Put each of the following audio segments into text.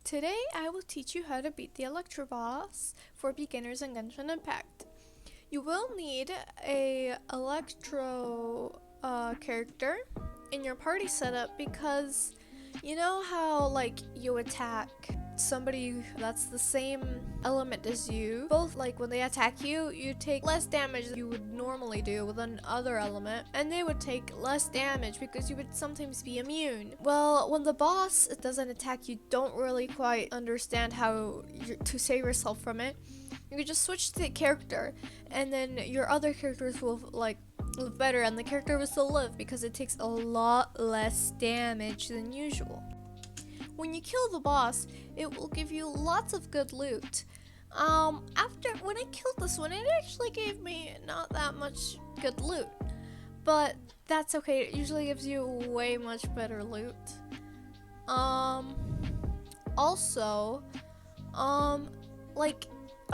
Today I will teach you how to beat the Electro boss for beginners in Genshin Impact. You will need a Electro character in your party setup because you know how you attack somebody that's the same element as you. Both when they attack you, you take less damage than you would normally do with another element, and they would take less damage because you would sometimes be immune. Well, when the boss doesn't attack, you don't really quite understand how to save yourself from it. You can just switch to the character, and then your other characters will live better, and the character will still live because it takes a lot less damage than usual. When you kill the boss, it will give you lots of good loot. When I killed this one, it actually gave me not that much good loot, but that's okay. It usually gives you way much better loot. Also,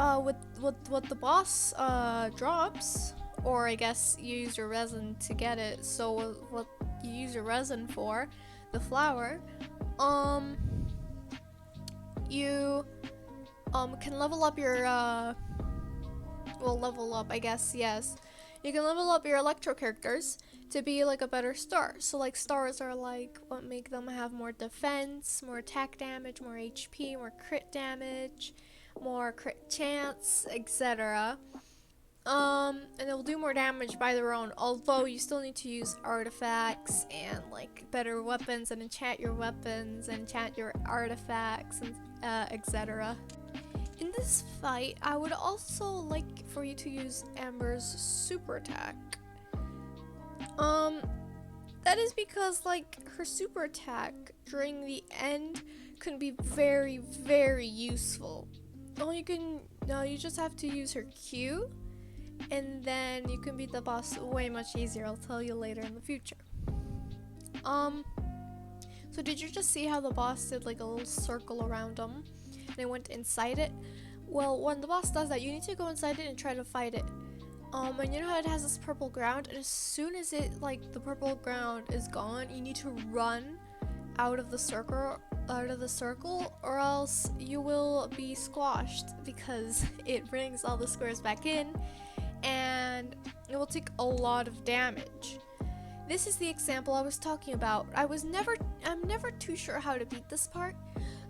with the boss drops, or I guess you use your resin to get it. So what you use your resin for, the flower, you can level up your level up, I guess. Yes, you can level up your Electro characters to be a better star. So stars are what make them have more defense, more attack damage, more HP, more crit damage, more crit chance, etc. And they'll do more damage by their own, although you still need to use artifacts and better weapons and enchant your weapons, enchant your artifacts, and etc. In this fight, I would also like for you to use Amber's super attack. That is because her super attack during the end can be very, very useful. You just have to use her Q, and then you can beat the boss way much easier. I'll tell you later in the future. So did you just see how the boss did a little circle around him and it went inside it? Well, when the boss does that, you need to go inside it and try to fight it. And you know how it has this purple ground, and as soon as it the purple ground is gone, you need to run out of the circle, or else you will be squashed because it brings all the squares back in, and it will take a lot of damage. This is the example I was talking about. I'm never too sure how to beat this part,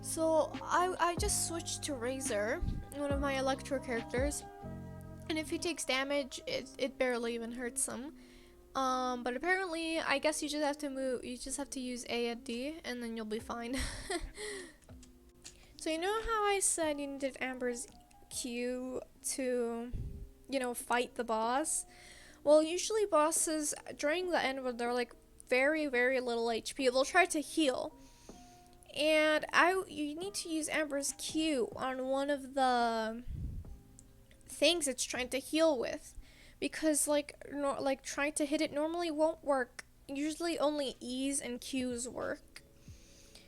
so I just switched to Razor, one of my Electro characters, and if he takes damage, it barely even hurts him. But apparently, I guess you just have to use A and D, and then you'll be fine. So you know how I said you needed Amber's Q to, fight the boss? Well, usually bosses, during the end when they're very, very little HP, they'll try to heal. And you need to use Amber's Q on one of the things it's trying to heal with. Because trying to hit it normally won't work. Usually only E's and Q's work.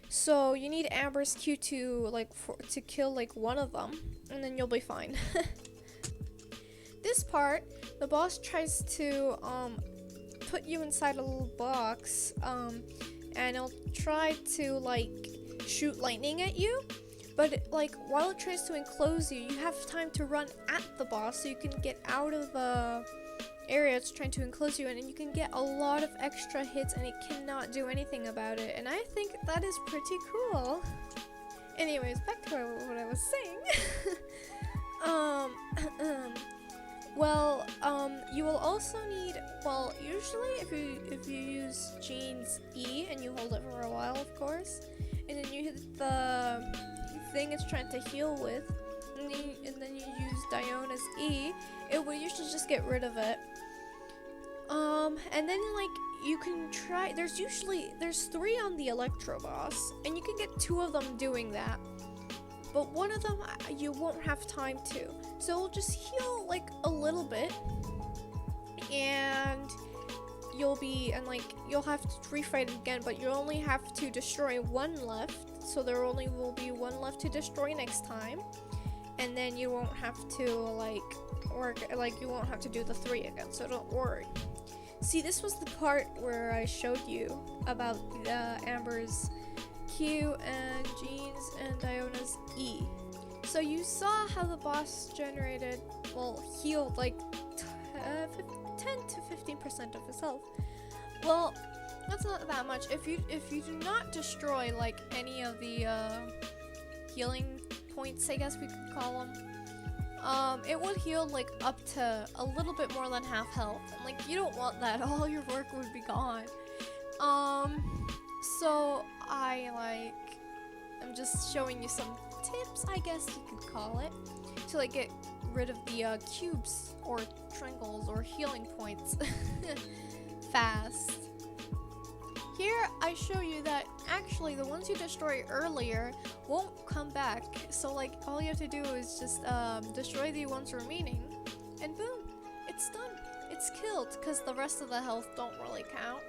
So you need Amber's Q to to kill one of them, and then you'll be fine. This part, the boss tries to put you inside a little box, and it'll try to shoot lightning at you. But while it tries to enclose you, you have time to run at the boss so you can get out of the area it's trying to enclose you in, and you can get a lot of extra hits, and it cannot do anything about it. And I think that is pretty cool. Anyways, back to what I was saying. You will also need, usually if you use Jean's E and you hold it for a while, of course, and then you hit the thing it's trying to heal with, and then you use Diona's E, it will usually just get rid of it. And then you can try, there's 3 on the Electro boss, and you can get 2 of them doing that. But one of them you won't have time to. So we'll just heal a little bit, and you'll have to refight it again, but you only have to destroy 1 left. So there only will be 1 left to destroy next time. And then you won't have to you won't have to do the 3 again, so don't worry. See, this was the part where I showed you about Amber's Q, and Jean's and Diona's E. So you saw how the boss generated, well, healed like 10 to 15% of his health. Well, that's not that much. If you do not destroy like any of the healing points, I guess we could call them, it would heal like up to a little bit more than half health. And like you don't want that. All your work would be gone. So I'm just showing you some tips, I guess you could call it, to like get rid of the cubes or triangles or healing points fast. Here I show you that actually the ones you destroy earlier won't come back. So like all you have to do is just destroy the ones remaining, and boom, it's done. It's killed because the rest of the health don't really count.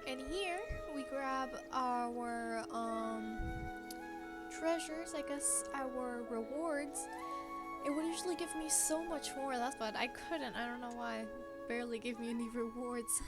And here we grab our treasures, I guess our rewards. It would usually give me so much more, but I couldn't. I don't know why. It barely gave me any rewards.